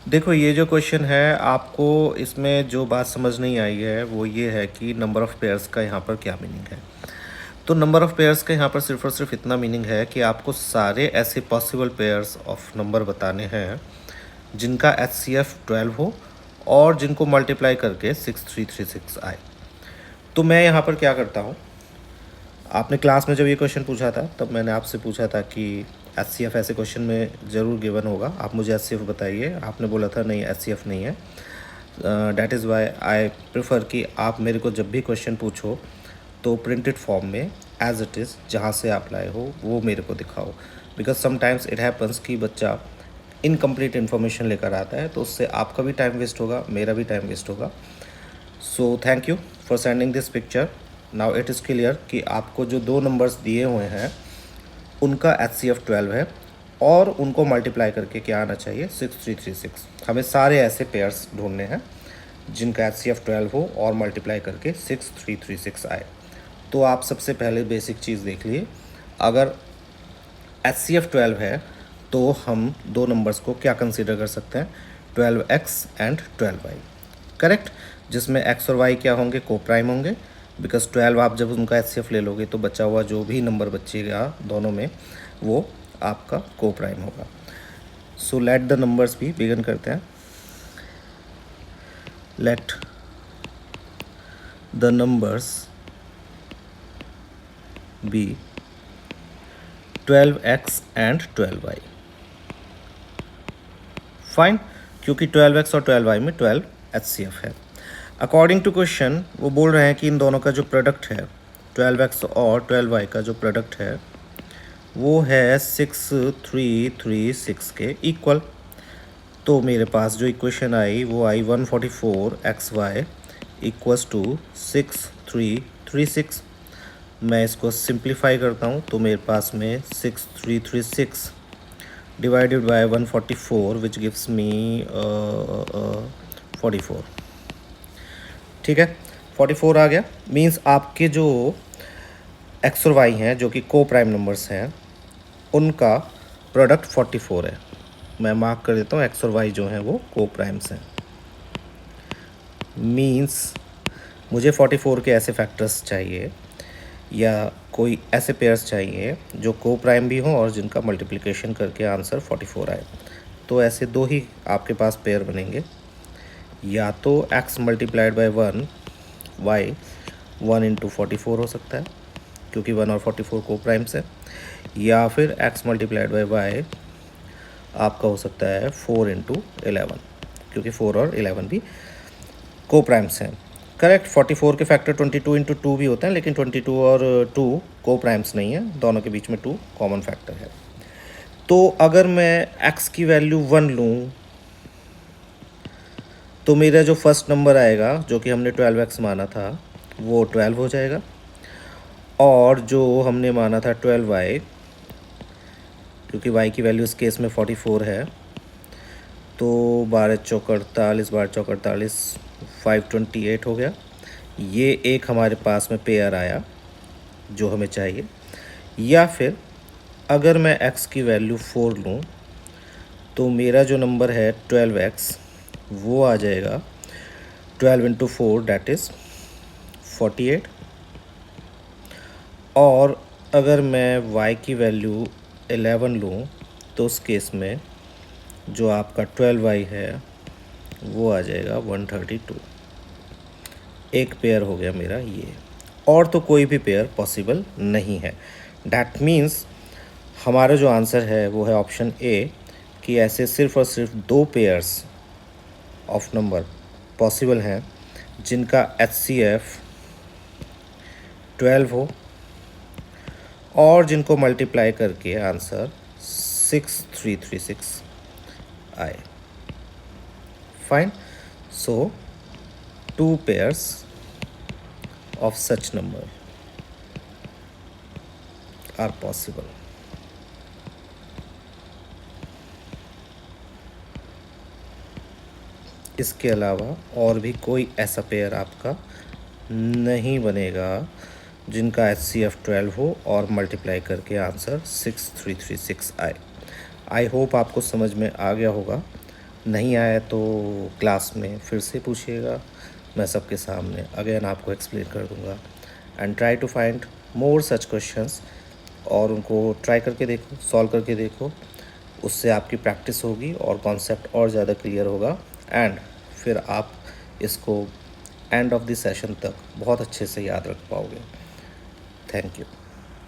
देखो, ये जो क्वेश्चन है, आपको इसमें जो बात समझ नहीं आई है वो ये है कि नंबर ऑफ़ पेयर्स का यहाँ पर क्या मीनिंग है। तो नंबर ऑफ़ पेयर्स का यहाँ पर सिर्फ और सिर्फ इतना मीनिंग है कि आपको सारे ऐसे पॉसिबल पेयर्स ऑफ नंबर बताने हैं जिनका HCF 12 हो और जिनको मल्टीप्लाई करके 6336 आए। तो मैं यहाँ पर क्या करता हूँ, आपने क्लास में जब ये क्वेश्चन पूछा था तब मैंने आपसे पूछा था कि HCF ऐसे क्वेश्चन में ज़रूर गिवन होगा, आप मुझे HCF बताइए। आपने बोला था नहीं, HCF नहीं है। That is why I prefer कि आप मेरे को जब भी क्वेश्चन पूछो तो प्रिंटेड फॉर्म में एज इट इज़ जहाँ से आप लाए हो वो मेरे को दिखाओ, बिकॉज समटाइम्स इट हैपन्स कि बच्चा इनकम्प्लीट इन्फॉर्मेशन लेकर आता है, तो उससे आपका भी टाइम वेस्ट होगा, मेरा भी टाइम वेस्ट होगा। So thank you for sending this picture. Now it is clear कि आपको जो दो नंबर्स दिए हुए हैं उनका HCF 12 है और उनको मल्टीप्लाई करके क्या आना चाहिए, 6336। हमें सारे ऐसे पेयर्स ढूंढने हैं जिनका HCF 12 हो और मल्टीप्लाई करके 6336 आए। तो आप सबसे पहले बेसिक चीज़ देख लिए, अगर HCF 12 है तो हम दो नंबर्स को क्या कंसीडर कर सकते हैं, 12x एंड 12y, करेक्ट। जिसमें x और y क्या होंगे, को प्राइम होंगे, बिकॉज 12 आप जब उनका HCF ले लोगे तो बचा हुआ जो भी नंबर बचेगा दोनों में वो आपका को प्राइम होगा। सो लेट द नंबर्स भी बिगिन करते हैं। Let the numbers be 12x and 12y। Fine, क्योंकि 12x और 12y में 12 HCF है। अकॉर्डिंग टू क्वेश्चन वो बोल रहे हैं कि इन दोनों का जो प्रोडक्ट है 12x और 12y का जो प्रोडक्ट है वो है 6336 के इक्वल। तो मेरे पास जो इक्वेशन आई वो आई 144xy इक्वल्स टू 6336। मैं इसको सिंप्लीफाई करता हूँ तो मेरे पास में 6336 divided by 144 which gives me 44। ठीक है, 44 आ गया। मीन्स आपके जो x और y हैं जो कि को प्राइम नंबर्स हैं उनका प्रोडक्ट 44 है। मैं मार्क कर देता हूँ, x और y जो हैं वो को प्राइम्स हैं। मीन्स मुझे 44 के ऐसे फैक्टर्स चाहिए या कोई ऐसे पेयर्स चाहिए जो को प्राइम भी हों और जिनका मल्टीप्लिकेशन करके आंसर 44 आए। तो ऐसे दो ही आपके पास पेयर बनेंगे, या तो x multiplied by 1 y 1 into 44 हो सकता है क्योंकि 1 और 44 को प्राइम्स है, या फिर x मल्टीप्लाइड बाई y आपका हो सकता है 4 इंटू 11 क्योंकि 4 और 11 भी को प्राइम्स हैं। करेक्ट, 44 के फैक्टर 22 इंटू 2 भी होते हैं, लेकिन 22 और 2 को प्राइम्स नहीं है, दोनों के बीच में 2 कॉमन फैक्टर है। तो अगर मैं x की वैल्यू 1 लूँ तो मेरा जो फर्स्ट नंबर आएगा जो कि हमने 12x माना था वो 12 हो जाएगा, और जो हमने माना था 12y, क्योंकि y की वैल्यू इस केस में 44 है, तो 12 चौक 48, 12 चौक 48, 528 हो गया। ये एक हमारे पास में पेयर आया जो हमें चाहिए। या फिर अगर मैं x की वैल्यू 4 लूँ तो मेरा जो नंबर है 12x वो आ जाएगा 12 इंटू 4 डैट इज़ 48। और अगर मैं y की वैल्यू 11 लूँ तो उस केस में जो आपका 12y है वो आ जाएगा 132। एक पेयर हो गया मेरा ये, और तो कोई भी पेयर पॉसिबल नहीं है। डैट मीन्स हमारा जो आंसर है वो है ऑप्शन ए, कि ऐसे सिर्फ और सिर्फ दो पेयर्स ऑफ नंबर पॉसिबल हैं जिनका HCF 12 हो और जिनको मल्टीप्लाई करके आंसर 6336 आए। Fine, so two pairs of such number are possible. इसके अलावा और भी कोई ऐसा पेयर आपका नहीं बनेगा जिनका HCF 12 हो और मल्टीप्लाई करके आंसर 6336 आए। आई होप आपको समझ में आ गया होगा। नहीं आया तो क्लास में फिर से पूछिएगा, मैं सबके सामने अगेन आपको एक्सप्लेन कर दूँगा। And try to find more such questions, और उनको ट्राई करके देखो, सॉल्व करके देखो। उससे आपकी प्रैक्टिस होगी और कॉन्सेप्ट और ज़्यादा क्लियर होगा, एंड फिर आप इसको एंड ऑफ द सेशन तक बहुत अच्छे से याद रख पाओगे। Thank you.